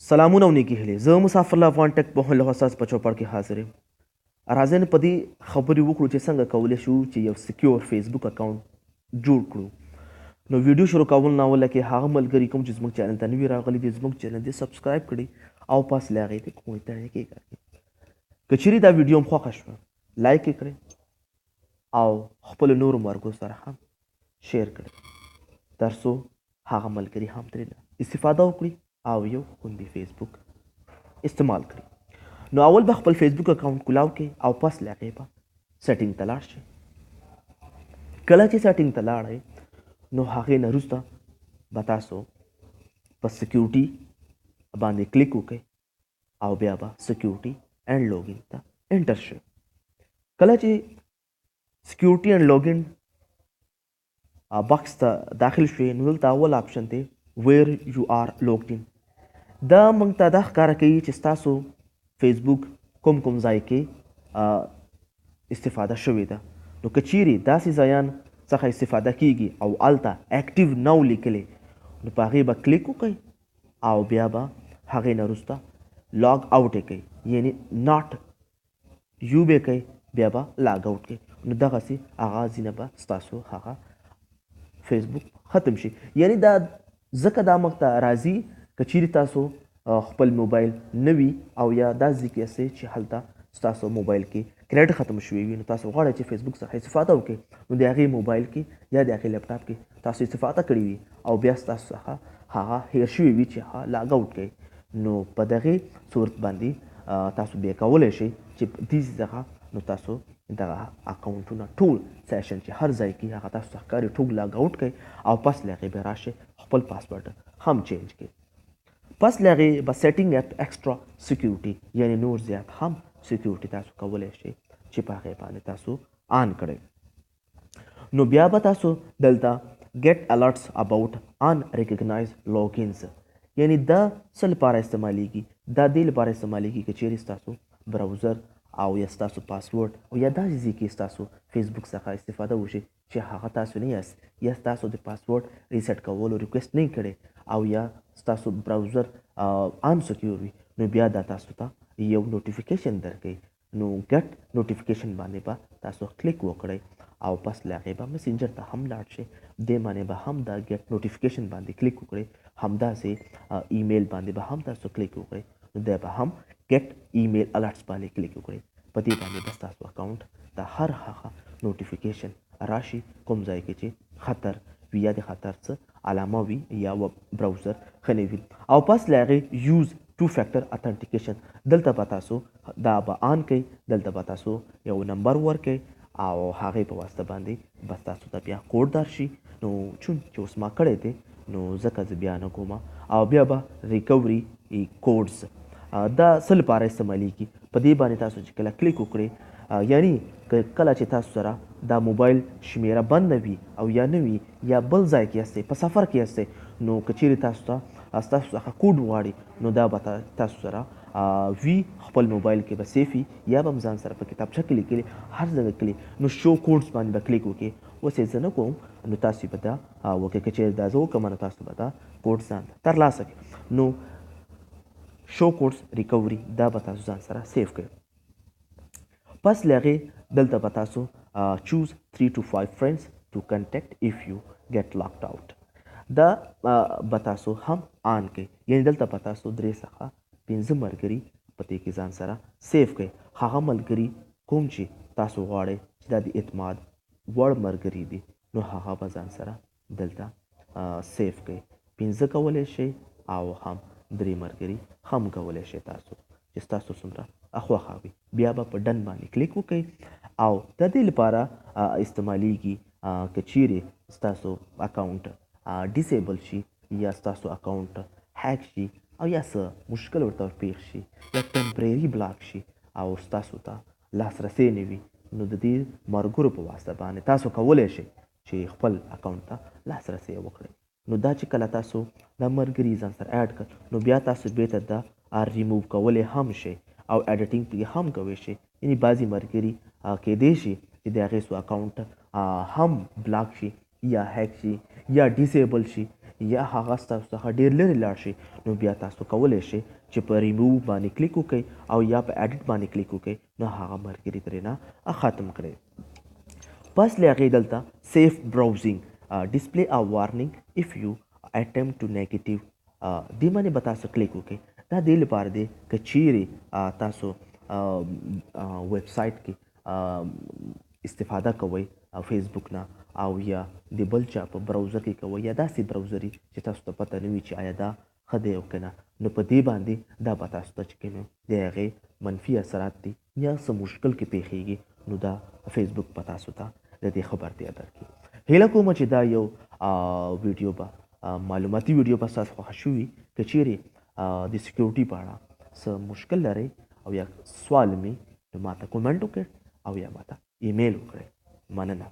سلامونه او نیکې هیلې. زه مسافر الله افغان ټک پوهن له ستاسو په چوپړ کې حاضر یم. راځئ نن په دې خبرې وکړو چې څنګه کولی شو چې یو سکیور فیسبوک اکاونټ جوړ کړو. نو ویډیو شروع کول نه اوله کې هغه ملګري کوم چې زموږ چینل ته نوي راغلي دي زموږ چینل دې سبسکرایب کړئ او پاس له هغې ته کومې تڼۍ کېکاږئ. که چیرې دا ویډیو هم خوښه شوه لایک یې کړئ او خپلو نورو ملګرو سره هم شیر کړئ تر څو هغه ملګري هم ترې استفاده وکړي او یو خوندي فیسبوک استعمال کړي. نو اول به خپل فیسبوک اکاونټ کولاو کې او پس له هغې به سیټینګ ته لاړ شئ. کله چې سیټینګ ته لاړئ نو هغې نه وروسته به تاسو په سکیورټي باندې کلیک وکړئ او بیا به سکیورټي اینډ لاګین ته انټر شئ. کله چې سکیورټي اینډ لاګین بکس ته داخل شوې نو دلته اول آپشن دی ویر یو آر لوګډ ان. دا موږ ته دا ښکاره کوي چې ستاسو فیسبوک کوم کوم ځای کې استفاده شوې ده. نو که چیرې داسې ځایان څخه استفاده کیږي او هلته اکټیو نه و لیکلی نو په هغې به کلیک وکړئ او بیا به هغې نه وروسته لاګ آوټ یې کوئ یعنې ناټ یو به یې کوئ بیا به لاګ آوټ کوئ. نو دغسې هغه ځینه به ستاسو هغه فیسبوک ختم شي. یعنی دا ځکه دا موږ ته راځي که چیرې تاسو خپل موبایل نه وي او یا داسې کې یاستئ چې هلته ستاسو موبایل کې کرېډ ختم شوی وي نو تاسو غواړئ چې فیسبوک څخه استفاده وکړئ نو د هغې موبایل کې یا د هغې لیپټاپ کې تاسو استفاده کړې وي او بیا ستاسو څخه هغه هیر شوي وي چې هغه لاګ آوټ کړئ نو په دغې صورت باندې تاسو بیا کولی شئ چې دې څخه نو تاسو دغه اکاونټونه ټول سیشن چې هر ځای کې هغه تاسو څخه ښکاري ټول لاګ آوټ کړئ او پس له هغې بیا راشئ خپل پاسورډ هم چینج کړئ. پس له هغې به سیټینګ اپ ایکسټرا سکیورټي یعنې نور زیات هم سکیورټي تاسو کولی شئ چې په هغې باندې تاسو آن کړئ. نو بیا به تاسو دلته ګیټ الرټس اباوټ ان ریکګنایز لاګینز یعنې دا څه لپاره استعمالیږي دا دې لپاره استعمالیږي که چیرې ستاسو براوزر او یا ستاسو پاسورډ او یا داسې ځای کې ستاسو فیسبوک څخه استفاده وشي چې هغه تاسو نه یاست یا ستاسو د پاسورډ ریسیټ کولو ریکویسټ نه کړی او یا ستاسو براوزر ان سکیور وي نو بیا دا تاسو ته یو نوټیفیکیشن درکوي. نو ګټ نوټیفیکیشن باندې به تاسو کلیک وکړئ او پس له هغې به مسنجر ته هم لاړ شئ دې باندې به هم دا ګټ نوټیفیکیشن باندې کلیک وکړئ همداسې ایمیل باندې به هم تاسو کلیک وکړئ نو دی به هم ګیټ ایمیل الرټس باندې کلیک وکړئ. په دې باندې به ستاسو اکاونټ ته هر هغه نوټیفیکیشن راشي کوم ځای کې چې خطر وي یا د خطر څه علامه وي یا براوزر ښه نه وي. او پس له هغې یوز ټو فیکټر اتنټیکیشن دلته به تاسو دا به آن کوئ دلته به تاسو یو نمبر ورکئ او هغې په واسطه باندې به ستاسو ته بیا کوډ درشي. نو چون چې اوس ما کړی دی نو ځکه زه بیا نه کومه او بیا به ریکوري کوډز دا څه لپاره استعمالیږي په دې باندې تاسو چې کله کلیک وکړئ یعنی کله چې تاسو سره دا موبایل شمیره بند نه وي او یا نه وي یا بل ځای کې یاستئ په سفر کې یاستئ نو که چیرې تاسو ته ستاسو څخه کوډ غواړي نو دا به تاسو سره وي خپل موبایل کې به سیف وي یا به هم ځان سره په کتابچه کې لیکلي هر ځای کلي نو شو کوډز باندې به کلیک وکړئ. اوس یې زه نه کوم نو تاسو به دا وکړئ که چیرې دا زه وکړم نو تاسو به دا کوډ ځان ترلاسه کړئ. نو شو کوډز ریکوري دا به تاسو ځان سره سیف کړئ. پس له هغې دلته به تاسو چوز 3 to 5 friends to contact if you get locked out دا به تاسو هم آن کړئ یعنې دلته به تاسو 3 څخه 5 ملګري په دې کې ځان سره سیف کړئ. هغه ملګري کوم چې تاسو غواړئ چې دا د اعتماد وړ ملګري دي نو هغه به ځان سره دلته سیف کړئ. 5 کولی شئ او هم 3 ملګري هم کولی شئ تاسو چې ستاسو څومره خوښه وي. بیا به په ډن باندې کلیک وکړئ او د دې لپاره استعمالیږي که چیرې ستاسو اکاونټ ډیسیبل شي یا ستاسو اکاونټ هیک شي او یا څه مشکل ورته پیښ شي یا ټمپرري بلاک شي او ستاسو ته لاسرسی نه وي نو د دې ملګرو په واسطه باندې تاسو کولی شئ چې خپل اکاونټ ته لاسرسی وکړئ. نو دا چې کله تاسو دا ملګري ځان سره اډ کړ نو بیا تاسو بیرته دا ریموو کولی هم شئ او ایډیټینګ پرې هم کولی شئ. یعنې بعضې ملګري کیدای شي چې د هغې سو اکاونټ هم بلاک شي یا هیک شي یا ډیسیبل شي یا هغه ستاسو څخه ډیر لرې لاړ شي نو بیا تاسو کولی شئ چې په ریموو باندې کلیک وکړئ او یا په ایډیټ باندې کلیک وکړئ نو هغه ملګري ترېنه ختم کړئ. پس له هغې دلته سیف براوزینګ ډسپلی ا وارننګ اف یو اټمپټ ټو نیگیټیو دې باندې به تاسو کلیک وکړئ. دا دې لپاره دی که چیرې تاسو ویب سایټ کې استفاده کوئ فیسبوک نه او یا د بل چا په براوزر کې کوئ یا داسې براوزر چې تاسو ته پته نه وي چې آیا دا ښه دی او که نه نو په دې باندې دا به تاسو ته چې کوم د هغې منفي اثرات دي یا څه مشکل کې پیښیږي نو دا فیسبوک به تاسو ته د دې خبرتیا درکړي. هیله کومه چې دا یو ویډیو به معلوماتي ویډیو به ستاسو خوښه شوي. که چیرې د سکیورټي په اړه څه مشکل لرئ او یا سوال مې نو ماته کومنټ وکړئ او یا ماته ایمیل وکړئ. مننه.